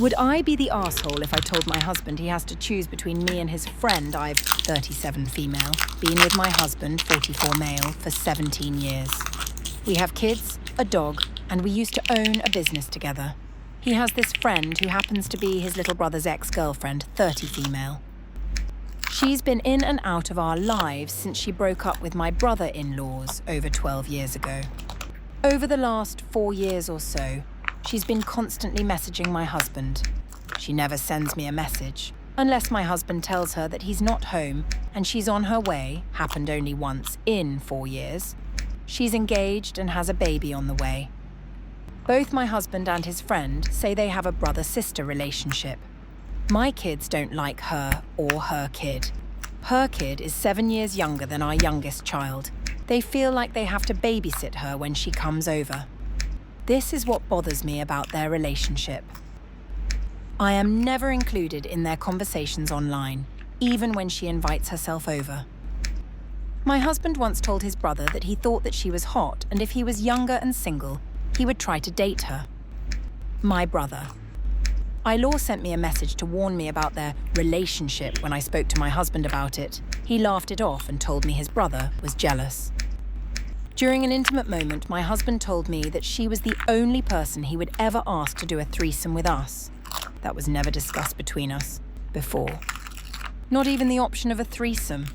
Would I be the arsehole if I told my husband he has to choose between me and his friend? I've 37 female, been with my husband, 44 male, for 17 years. We have kids, a dog, and we used to own a business together. He has this friend who happens to be his little brother's ex-girlfriend, 30 female. She's been in and out of our lives since she broke up with my brother-in-laws over 12 years ago. Over the last 4 years or so, she's been constantly messaging my husband. She never sends me a message, unless my husband tells her that he's not home and she's on her way, happened only once in 4 years. She's engaged and has a baby on the way. Both my husband and his friend say they have a brother-sister relationship. My kids don't like her or her kid. Her kid is 7 years younger than our youngest child. They feel like they have to babysit her when she comes over. This is what bothers me about their relationship. I am never included in their conversations online, even when she invites herself over. My husband once told his brother that he thought that she was hot, and if he was younger and single, he would try to date her. My brother. Ilaw sent me a message to warn me about their relationship when I spoke to my husband about it. He laughed it off and told me his brother was jealous. During an intimate moment, my husband told me that she was the only person he would ever ask to do a threesome with us. That was never discussed between us before. Not even the option of a threesome.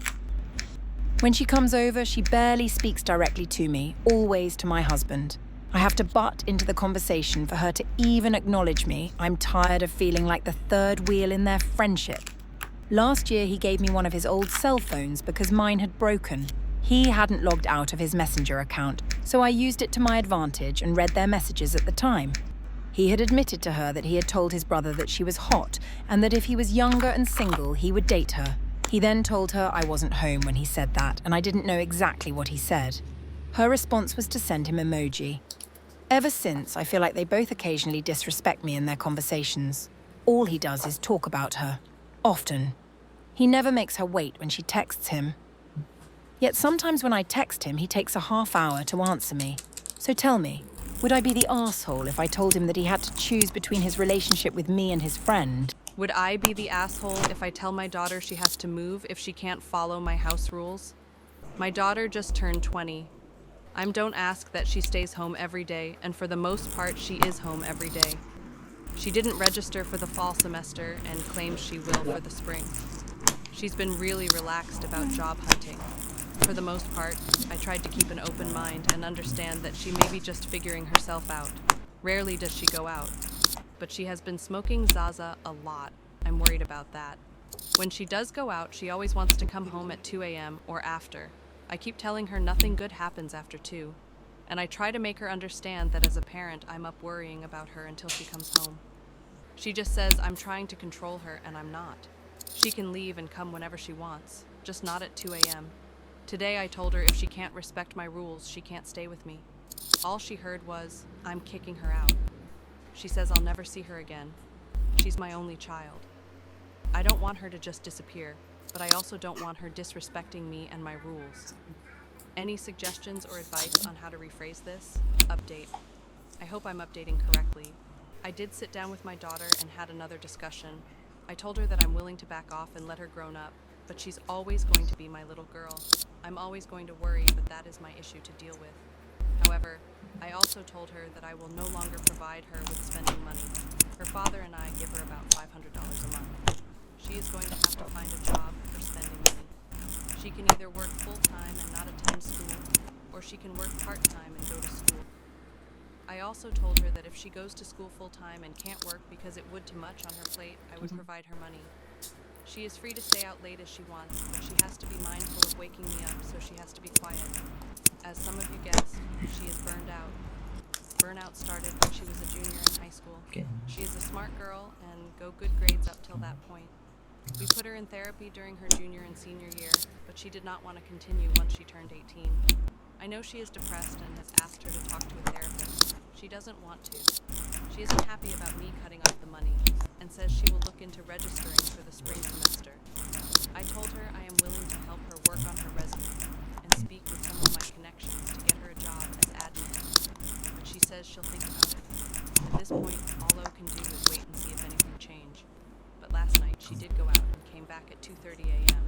When she comes over, she barely speaks directly to me, always to my husband. I have to butt into the conversation for her to even acknowledge me. I'm tired of feeling like the third wheel in their friendship. Last year, he gave me one of his old cell phones because mine had broken. He hadn't logged out of his Messenger account, so I used it to my advantage and read their messages at the time. He had admitted to her that he had told his brother that she was hot and that if he was younger and single, he would date her. He then told her I wasn't home when he said that, and I didn't know exactly what he said. Her response was to send him emoji. Ever since, I feel like they both occasionally disrespect me in their conversations. All he does is talk about her. Often. He never makes her wait when she texts him. Yet sometimes when I text him, he takes a half hour to answer me. So tell me, would I be the arsehole if I told him that he had to choose between his relationship with me and his friend? Would I be the asshole if I tell my daughter she has to move if she can't follow my house rules? My daughter just turned 20. Don't ask that she stays home every day, and for the most part, she is home every day. She didn't register for the fall semester and claims she will for the spring. She's been really relaxed about job hunting. For the most part, I tried to keep an open mind and understand that she may be just figuring herself out. Rarely does she go out, but she has been smoking Zaza a lot. I'm worried about that. When she does go out, she always wants to come home at 2 a.m. or after. I keep telling her nothing good happens after 2, and I try to make her understand that as a parent, I'm up worrying about her until she comes home. She just says I'm trying to control her, and I'm not. She can leave and come whenever she wants, just not at 2 a.m. Today I told her if she can't respect my rules, she can't stay with me. All she heard was, I'm kicking her out. She says I'll never see her again. She's my only child. I don't want her to just disappear, but I also don't want her disrespecting me and my rules. Any suggestions or advice on how to rephrase this? Update. I hope I'm updating correctly. I did sit down with my daughter and had another discussion. I told her that I'm willing to back off and let her grow up, but she's always going to be my little girl. I'm always going to worry, but that is my issue to deal with. However, I also told her that I will no longer provide her with spending money. Her father and I give her about $500 a month. She is going to have to find a job for spending money. She can either work full-time and not attend school, or she can work part-time and go to school. I also told her that if she goes to school full-time and can't work because it would too much on her plate, I would provide her money. She is free to stay out late as she wants, but she has to be mindful of waking me up, so she has to be quiet. As some of you guessed, she is burned out. Burnout started when she was a junior in high school. She is a smart girl and go good grades up till that point. We put her in therapy during her junior and senior year, but she did not want to continue once she turned 18. I know she is depressed and has asked her to talk to a therapist. She doesn't want to. She isn't happy about me cutting off the money and says she will look into registering for the spring semester. I told her I am willing to help her work on her resume and speak with some of my connections to get her a job as admin, but she says she'll think about it. At this point, all O can do is wait and see if anything changed. But last night, she did go out and came back at 2:30 a.m.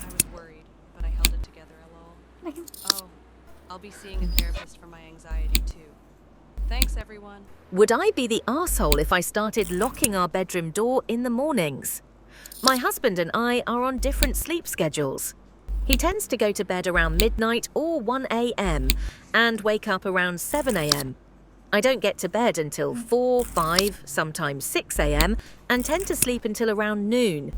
I was worried, but I held it together, lol. Oh, I'll be seeing a therapist for my anxiety too. Thanks, everyone. Would I be the arsehole if I started locking our bedroom door in the mornings? My husband and I are on different sleep schedules. He tends to go to bed around midnight or 1 a.m. and wake up around 7 a.m. I don't get to bed until 4, 5, sometimes 6 a.m. and tend to sleep until around noon.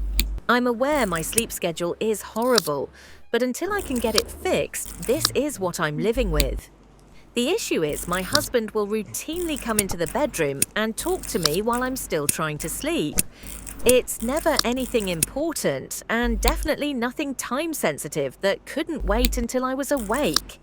I'm aware my sleep schedule is horrible, but until I can get it fixed, this is what I'm living with. The issue is my husband will routinely come into the bedroom and talk to me while I'm still trying to sleep. It's never anything important and definitely nothing time-sensitive that couldn't wait until I was awake.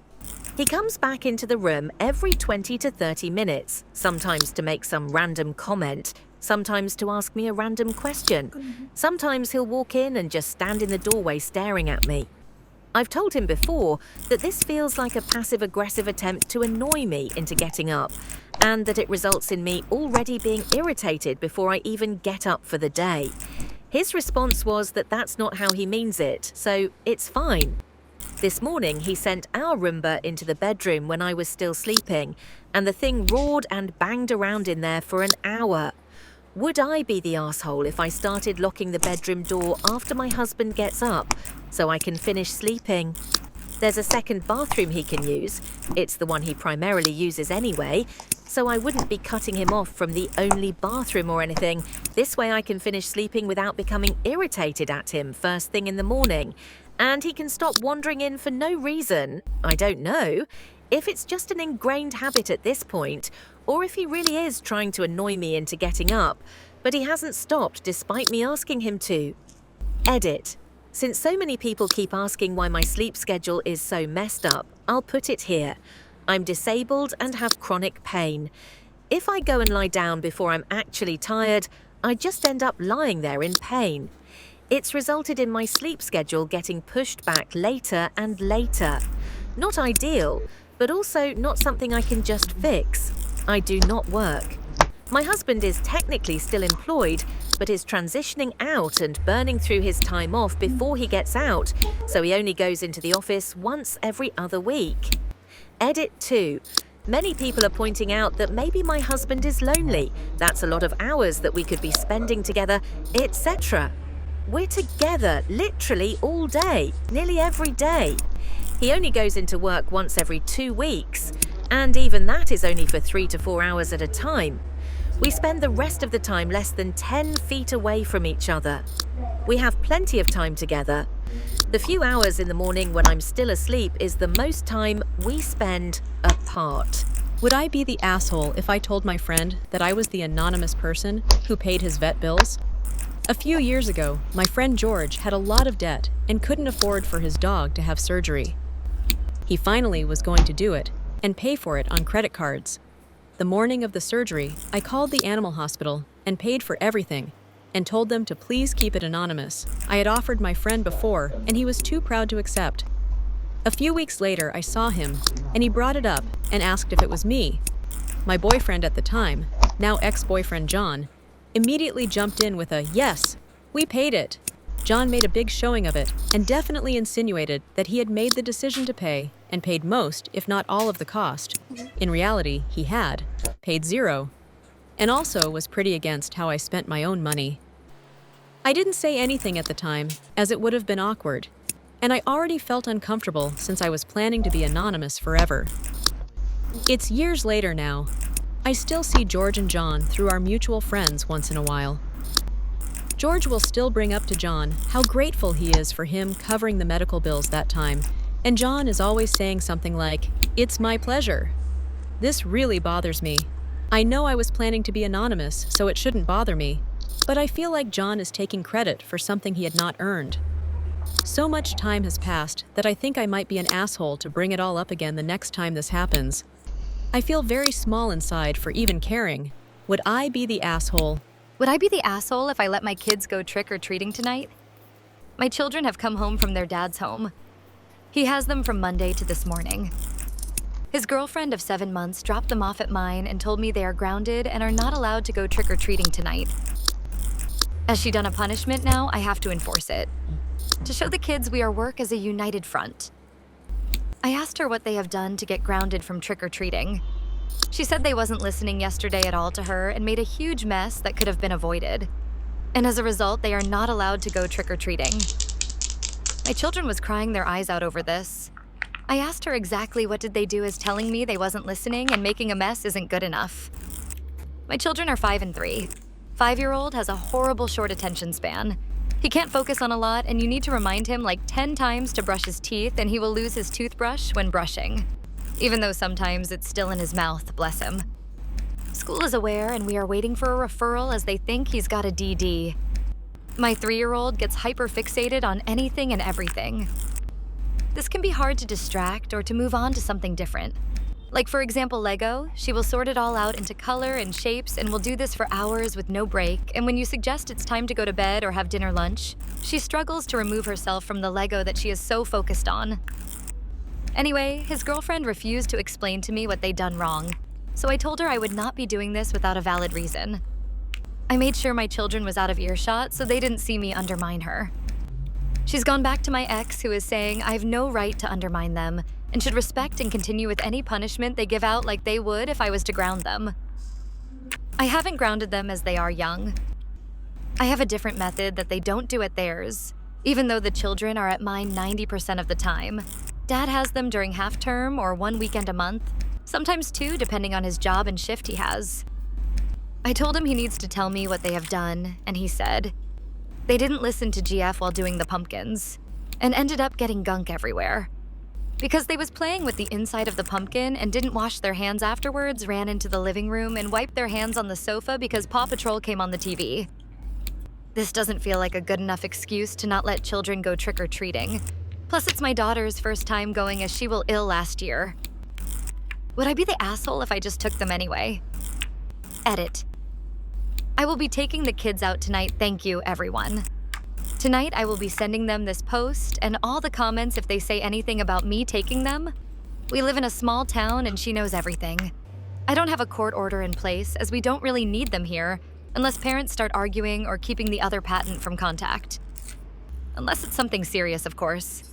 He comes back into the room every 20 to 30 minutes, sometimes to make some random comment, sometimes to ask me a random question. Sometimes he'll walk in and just stand in the doorway staring at me. I've told him before that this feels like a passive-aggressive attempt to annoy me into getting up, and that it results in me already being irritated before I even get up for the day. His response was that that's not how he means it, so it's fine. This morning, he sent our Roomba into the bedroom when I was still sleeping, and the thing roared and banged around in there for an hour. Would I be the arsehole if I started locking the bedroom door after my husband gets up, so I can finish sleeping? There's a second bathroom he can use. It's the one he primarily uses anyway, so I wouldn't be cutting him off from the only bathroom or anything. This way I can finish sleeping without becoming irritated at him first thing in the morning. And he can stop wandering in for no reason. I don't know if it's just an ingrained habit at this point, or if he really is trying to annoy me into getting up, but he hasn't stopped despite me asking him to. Edit. Since so many people keep asking why my sleep schedule is so messed up, I'll put it here. I'm disabled and have chronic pain. If I go and lie down before I'm actually tired, I just end up lying there in pain. It's resulted in my sleep schedule getting pushed back later and later. Not ideal, but also not something I can just fix. I do not work. My husband is technically still employed, but is transitioning out and burning through his time off before he gets out, so he only goes into the office once every other week. Edit 2. Many people are pointing out that maybe my husband is lonely. That's a lot of hours that we could be spending together, etc. We're together literally all day, nearly every day. He only goes into work once every 2 weeks, and even that is only for 3 to 4 hours at a time. We spend the rest of the time less than 10 feet away from each other. We have plenty of time together. The few hours in the morning when I'm still asleep is the most time we spend apart. Would I be the asshole if I told my friend that I was the anonymous person who paid his vet bills? A few years ago, my friend George had a lot of debt and couldn't afford for his dog to have surgery. He finally was going to do it and pay for it on credit cards. The morning of the surgery, I called the animal hospital and paid for everything and told them to please keep it anonymous. I had offered my friend before, and he was too proud to accept. A few weeks later, I saw him, and he brought it up and asked if it was me. My boyfriend at the time, now ex-boyfriend John, immediately jumped in with a, "Yes, we paid it." John made a big showing of it and definitely insinuated that he had made the decision to pay and paid most, if not all of the cost. In reality, he had paid zero, and also was pretty against how I spent my own money. I didn't say anything at the time, as it would have been awkward, and I already felt uncomfortable since I was planning to be anonymous forever. It's years later now. I still see George and John through our mutual friends once in a while. George will still bring up to John how grateful he is for him covering the medical bills that time, and John is always saying something like, "It's my pleasure." This really bothers me. I know I was planning to be anonymous, so it shouldn't bother me, but I feel like John is taking credit for something he had not earned. So much time has passed that I think I might be an asshole to bring it all up again the next time this happens. I feel very small inside for even caring. Would I be the asshole? Would I be the asshole if I let my kids go trick-or-treating tonight? My children have come home from their dad's home. He has them from Monday to this morning. His girlfriend of 7 months dropped them off at mine and told me they are grounded and are not allowed to go trick-or-treating tonight. As she done a punishment now, I have to enforce it. To show the kids we are work as a united front. I asked her what they have done to get grounded from trick-or-treating. She said they wasn't listening yesterday at all to her and made a huge mess that could have been avoided. And as a result, they are not allowed to go trick-or-treating. My children was crying their eyes out over this. I asked her exactly what did they do as telling me they wasn't listening and making a mess isn't good enough. My children are 5 and 3. 5-year-old has a horrible short attention span. He can't focus on a lot and you need to remind him like 10 times to brush his teeth and he will lose his toothbrush when brushing. Even though sometimes it's still in his mouth, bless him. School is aware and we are waiting for a referral as they think he's got a DD. My 3-year-old gets hyper-fixated on anything and everything. This can be hard to distract or to move on to something different. Like for example, Lego, she will sort it all out into color and shapes and will do this for hours with no break, and when you suggest it's time to go to bed or have dinner lunch, she struggles to remove herself from the Lego that she is so focused on. Anyway, his girlfriend refused to explain to me what they'd done wrong, so I told her I would not be doing this without a valid reason. I made sure my children was out of earshot so they didn't see me undermine her. She's gone back to my ex who is saying I have no right to undermine them and should respect and continue with any punishment they give out like they would if I was to ground them. I haven't grounded them as they are young. I have a different method that they don't do at theirs, even though the children are at mine 90% of the time. Dad has them during half term or 1 weekend a month, sometimes 2 depending on his job and shift he has. I told him he needs to tell me what they have done, and he said, they didn't listen to GF while doing the pumpkins, and ended up getting gunk everywhere. Because they was playing with the inside of the pumpkin and didn't wash their hands afterwards, ran into the living room and wiped their hands on the sofa because Paw Patrol came on the TV. This doesn't feel like a good enough excuse to not let children go trick-or-treating. Plus, it's my daughter's first time going as she was ill last year. Would I be the asshole if I just took them anyway? Edit. I will be taking the kids out tonight, thank you, everyone. Tonight, I will be sending them this post and all the comments if they say anything about me taking them. We live in a small town and she knows everything. I don't have a court order in place as we don't really need them here unless parents start arguing or keeping the other patent from contact. Unless it's something serious, of course.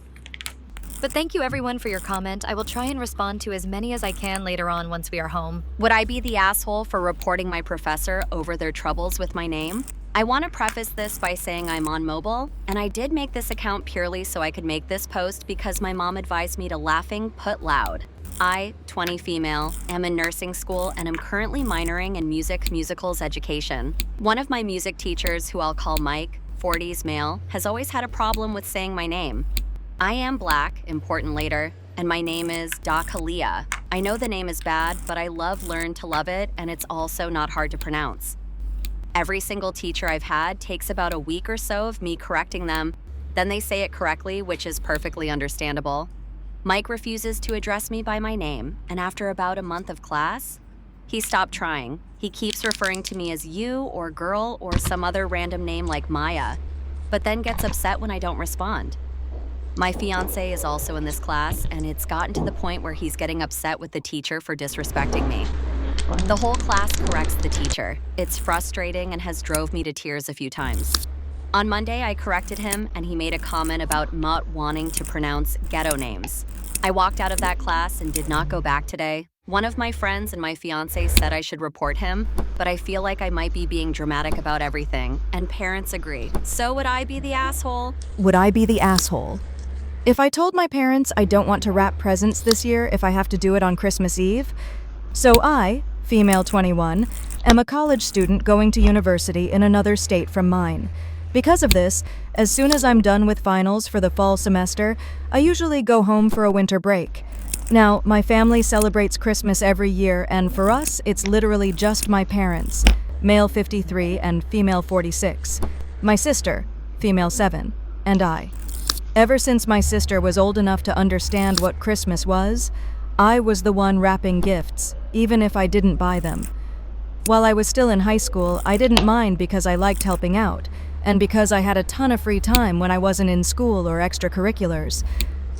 But thank you everyone for your comment. I will try and respond to as many as I can later on once we are home. Would I be the asshole for reporting my professor over their troubles with my name? I want to preface this by saying I'm on mobile, and I did make this account purely so I could make this post because my mom advised me to laughing put loud. I, 20 female, am in nursing school and am currently minoring in musicals education. One of my music teachers, who I'll call Mike, 40s male, has always had a problem with saying my name. I am Black, important later, and my name is Dakalia. I know the name is bad, but I learn to love it, and it's also not hard to pronounce. Every single teacher I've had takes about a week or so of me correcting them, then they say it correctly, which is perfectly understandable. Mike refuses to address me by my name, and after about a month of class, he stopped trying. He keeps referring to me as you or girl or some other random name like Maya, but then gets upset when I don't respond. My fiance is also in this class, and it's gotten to the point where he's getting upset with the teacher for disrespecting me. The whole class corrects the teacher. It's frustrating and has drove me to tears a few times. On Monday, I corrected him, and he made a comment about not wanting to pronounce ghetto names. I walked out of that class and did not go back today. One of my friends and my fiance said I should report him, but I feel like I might be being dramatic about everything, and parents agree. So would I be the asshole? Would I be the asshole? If I told my parents I don't want to wrap presents this year if I have to do it on Christmas Eve, so I, female 21, am a college student going to university in another state from mine. Because of this, as soon as I'm done with finals for the fall semester, I usually go home for a winter break. Now, my family celebrates Christmas every year, and for us, it's literally just my parents, male 53 and female 46, my sister, female 7, and I. Ever since my sister was old enough to understand what Christmas was, I was the one wrapping gifts, even if I didn't buy them. While I was still in high school, I didn't mind because I liked helping out, and because I had a ton of free time when I wasn't in school or extracurriculars.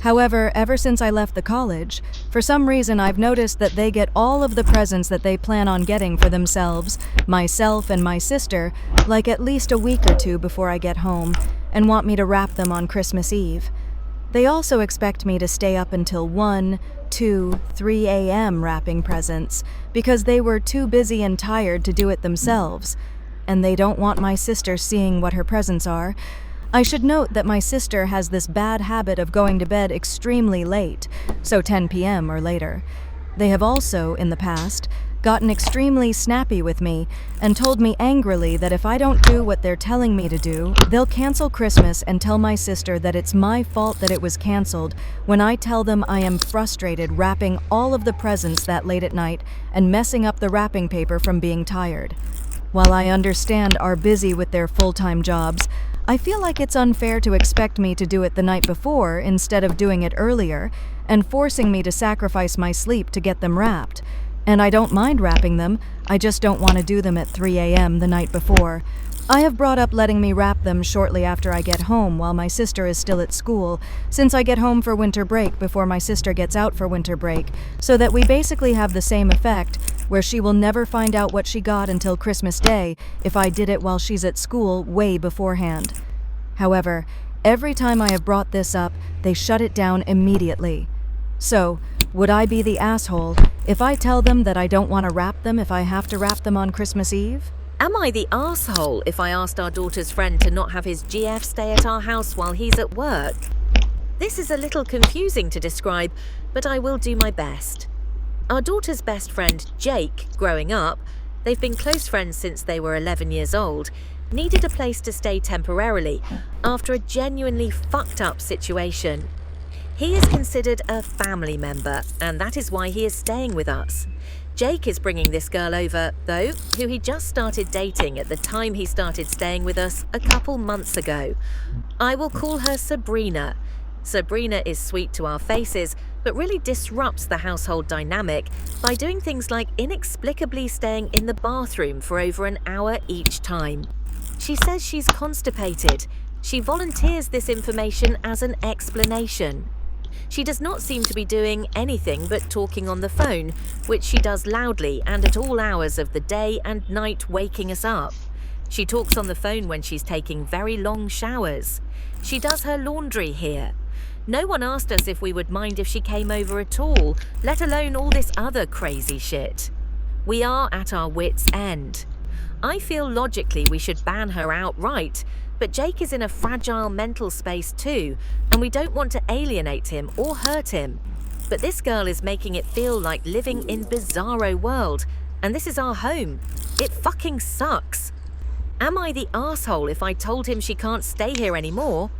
However, ever since I left the college, for some reason I've noticed that they get all of the presents that they plan on getting for themselves, myself, and my sister, like at least a week or two before I get home, and want me to wrap them on Christmas Eve. They also expect me to stay up until 1, 2, 3 a.m. wrapping presents, because they were too busy and tired to do it themselves, and they don't want my sister seeing what her presents are. I should note that my sister has this bad habit of going to bed extremely late, so 10 p.m. or later. They have also, in the past, gotten extremely snappy with me and told me angrily that if I don't do what they're telling me to do, they'll cancel Christmas and tell my sister that it's my fault that it was canceled when I tell them I am frustrated wrapping all of the presents that late at night and messing up the wrapping paper from being tired. While I understand are busy with their full-time jobs, I feel like it's unfair to expect me to do it the night before instead of doing it earlier and forcing me to sacrifice my sleep to get them wrapped. And I don't mind wrapping them, I just don't want to do them at 3 a.m. the night before. I have brought up letting me wrap them shortly after I get home while my sister is still at school, since I get home for winter break before my sister gets out for winter break, so that we basically have the same effect, where she will never find out what she got until Christmas Day if I did it while she's at school way beforehand. However, every time I have brought this up, they shut it down immediately. So, would I be the asshole if I tell them that I don't want to wrap them if I have to wrap them on Christmas Eve? Am I the arsehole if I asked our daughter's friend to not have his GF stay at our house while he's at work? This is a little confusing to describe, but I will do my best. Our daughter's best friend, Jake, growing up, they've been close friends since they were 11 years old, needed a place to stay temporarily after a genuinely fucked up situation. He is considered a family member, and that is why he is staying with us. Jake is bringing this girl over, though, who he just started dating at the time he started staying with us a couple months ago. I will call her Sabrina. Sabrina is sweet to our faces, but really disrupts the household dynamic by doing things like inexplicably staying in the bathroom for over an hour each time. She says she's constipated. She volunteers this information as an explanation. She does not seem to be doing anything but talking on the phone, which she does loudly and at all hours of the day and night, waking us up. She talks on the phone when she's taking very long showers. She does her laundry here. No one asked us if we would mind if she came over at all, let alone all this other crazy shit. We are at our wits' end. I feel logically we should ban her outright, but Jake is in a fragile mental space too, and we don't want to alienate him or hurt him. But this girl is making it feel like living in bizarro world, and this is our home. It fucking sucks. Am I the asshole if I told him she can't stay here anymore?